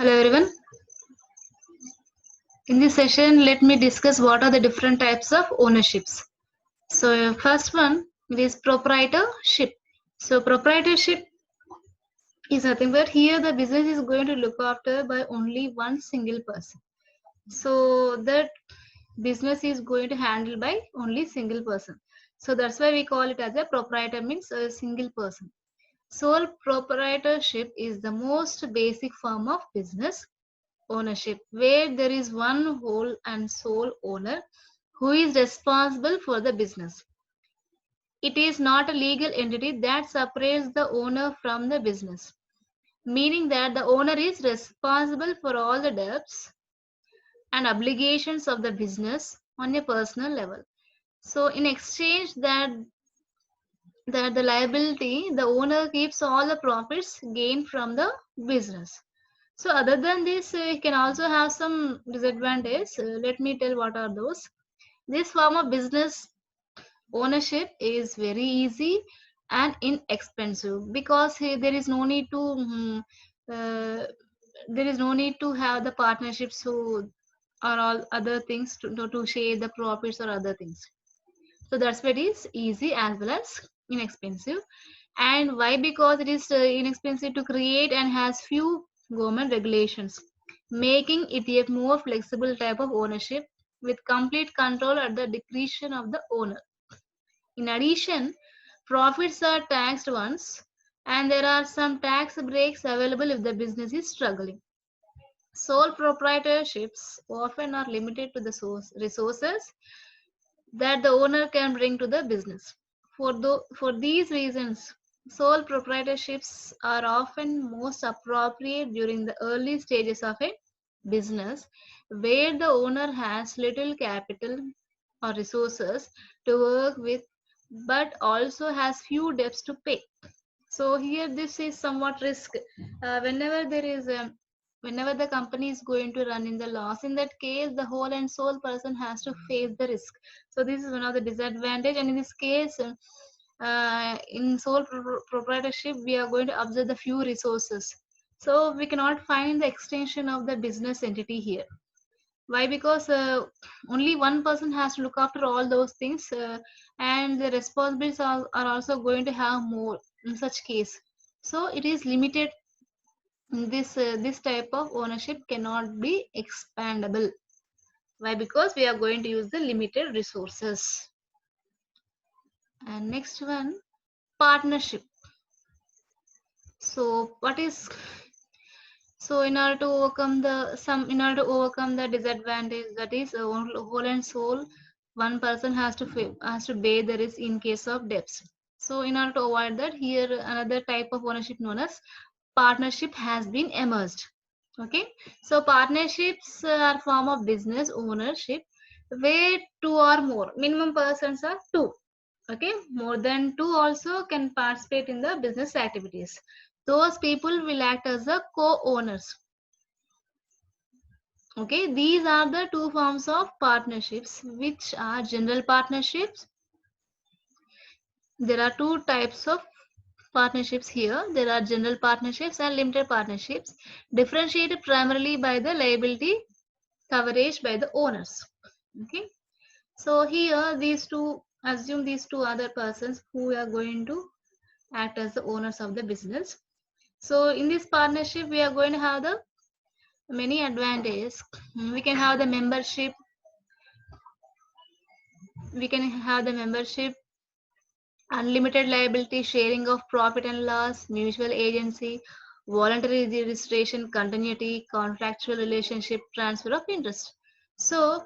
Hello everyone. In this session, let me discuss what are the different types of ownerships. So first one is proprietorship. So proprietorship is nothing but here the business is going to look after by only one single person. So that business is going to handle by only single person. So that's why we call it as a proprietor, means a single person. Sole proprietorship is the most basic form of business ownership, where there is one whole and sole owner who is responsible for the business. It is not a legal entity that separates the owner from the business, meaning that the owner is responsible for all the debts and obligations of the business on a personal level. So in exchange that the liability, the owner keeps all the profits gained from the business. So other than this, it can also have some disadvantages. Let me tell what are those. This form of business ownership is very easy and inexpensive because there is no need to there is no need to have the partnerships who are all other things to share the profits or other things. So that's why it is easy as well as inexpensive. And why? Because it is inexpensive to create and has few government regulations, making it a more flexible type of ownership with complete control at the discretion of the owner. In addition, profits are taxed once, and there are some tax breaks available if the business is struggling. Sole proprietorships often are limited to the resources that the owner can bring to the business. For these reasons, sole proprietorships are often most appropriate during the early stages of a business where the owner has little capital or resources to work with but also has few debts to pay. So here this is somewhat risk. Whenever there is a whenever the company is going to run in the loss, in that case the whole and sole person has to face the risk. So this is one of the disadvantage, and in this case in sole proprietorship we are going to observe the few resources, so we cannot find the extension of the business entity here. Why? Because only one person has to look after all those things, and the responsibilities are also going to have more in such case. So it is limited. This type of ownership cannot be expandable. Why? Because we are going to use the limited resources. And next one, partnership. So what is so in order to overcome the disadvantage, that is whole and sole, one person has to bear the risk in case of debts. So in order to avoid that, here another type of ownership known as partnership has been emerged. Okay, so partnerships are form of business ownership where two or more minimum persons are two. Okay, more than two also can participate in the business activities. Those people will act as the co-owners. Okay, these are the two forms of partnerships, which are general partnerships. There are two types of partnerships here. There are general partnerships and limited partnerships, differentiated primarily by the liability coverage by the owners. Okay, so here these two, assume these two other persons who are going to act as the owners of the business. So in this partnership we are going to have the many advantages. We can have the membership, unlimited liability, sharing of profit and loss, mutual agency, voluntary registration, continuity, contractual relationship, transfer of interest. So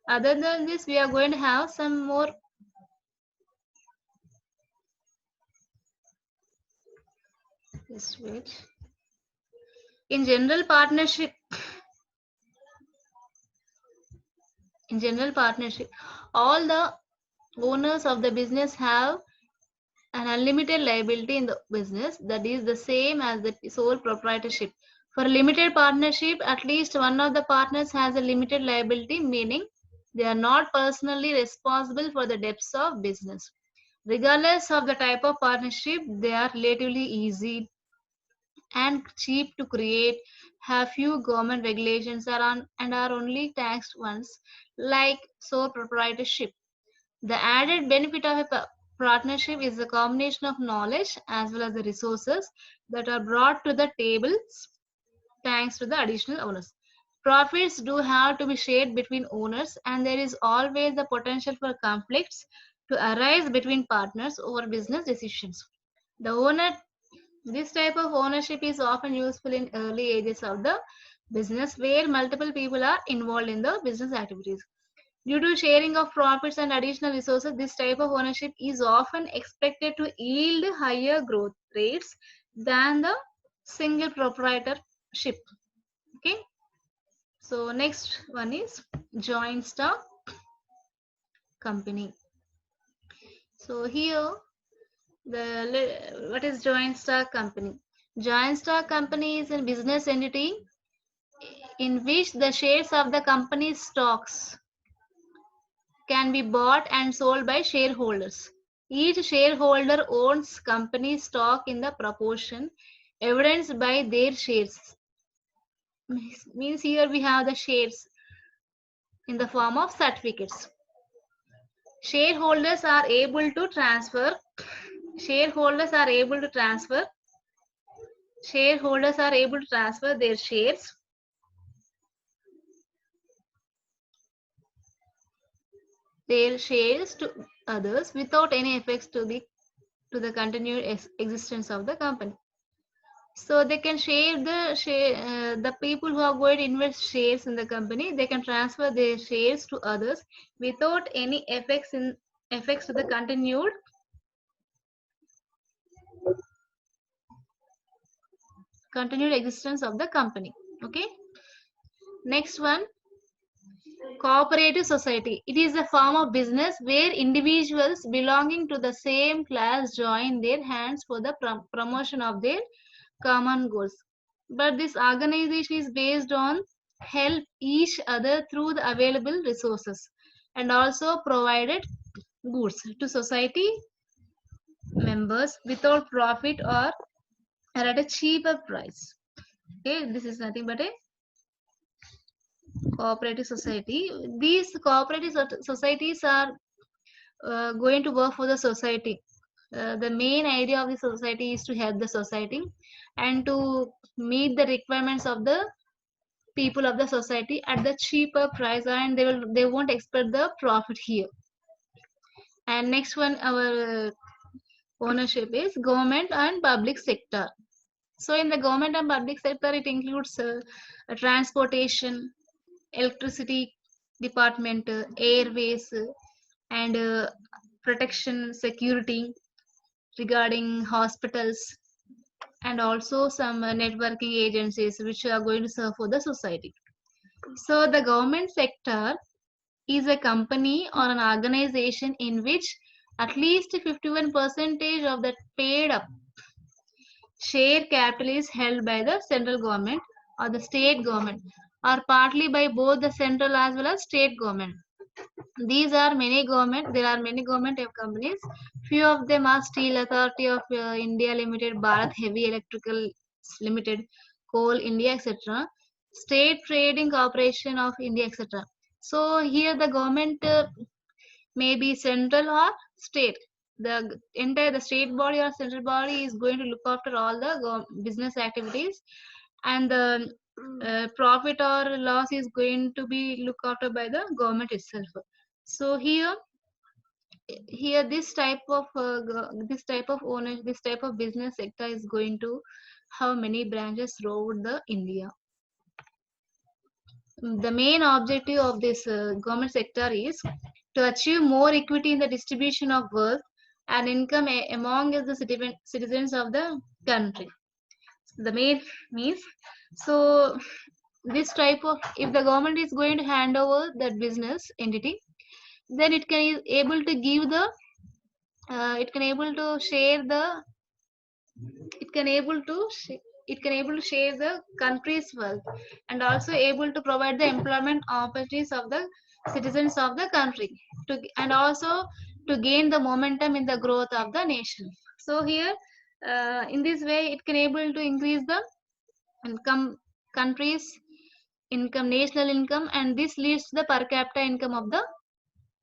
other than this we are going to have some more. Just wait. In general partnership, all the owners of the business have an unlimited liability in the business, that is the same as the sole proprietorship. For limited partnership, at least one of the partners has a limited liability, meaning they are not personally responsible for the debts of business. Regardless of the type of partnership, they are relatively easy and cheap to create, have few government regulations and are only taxed once, like sole proprietorship. The added benefit of a partnership is the combination of knowledge as well as the resources that are brought to the table thanks to the additional owners. Profits do have to be shared between owners, and there is always the potential for conflicts to arise between partners over business decisions. The owner, this type of ownership is often useful in early ages of the business where multiple people are involved in the business activities. Due to sharing of profits and additional resources, this type of ownership is often expected to yield higher growth rates than the single proprietorship. Okay, so next one is joint stock company. So here, what is joint stock company? Joint stock company is a business entity in which the shares of the company's stocks can be bought and sold by shareholders. Each shareholder owns company stock in the proportion evidenced by their shares. Means here we have the shares in the form of certificates. Shareholders are able to transfer. Shareholders are able to transfer. Shareholders are able to transfer their shares to others without any effects to the continued existence of the company. So they can the people who are going to invest shares in the company, they can transfer their shares to others without any effects to the continued existence of the company. Okay, next one, cooperative society. It is a form of business where individuals belonging to the same class join their hands for the promotion of their common goals. But this organization is based on help each other through the available resources and also provided goods to society members without profit or at a cheaper price. Okay, this is nothing but a cooperative society. These cooperative societies are going to work for the society. The main idea of the society is to help the society and to meet the requirements of the people of the society at the cheaper price, and they won't expect the profit here. And next one, our ownership is government and public sector. So in the government and public sector, it includes transportation, electricity department, airways, and protection, security, regarding hospitals, and also some networking agencies which are going to serve for the society. So the government sector is a company or an organization in which at least 51% of the paid up share capital is held by the central government or the state government, or partly by both the central as well as state government. There are many government companies. Few of them are Steel Authority of India Limited, Bharat Heavy Electrical Limited, Coal India, etc. State Trading Corporation of India, etc. So here the government may be central or state. The state body or central body is going to look after all the business activities, and the profit or loss is going to be looked after by the government itself. So here this type of business sector is going to have many branches throughout the India. The main objective of this government sector is to achieve more equity in the distribution of wealth and income among the citizens of the country. The main means, so this type of, if the government is going to hand over that business entity, then it can able to give the it can able to share the it can able to it can able to share the country's wealth, and also able to provide the employment opportunities of the citizens of the country, and also to gain the momentum in the growth of the nation. So here In this way, it can able to increase the income countries income, national income, and this leads to the per capita income of the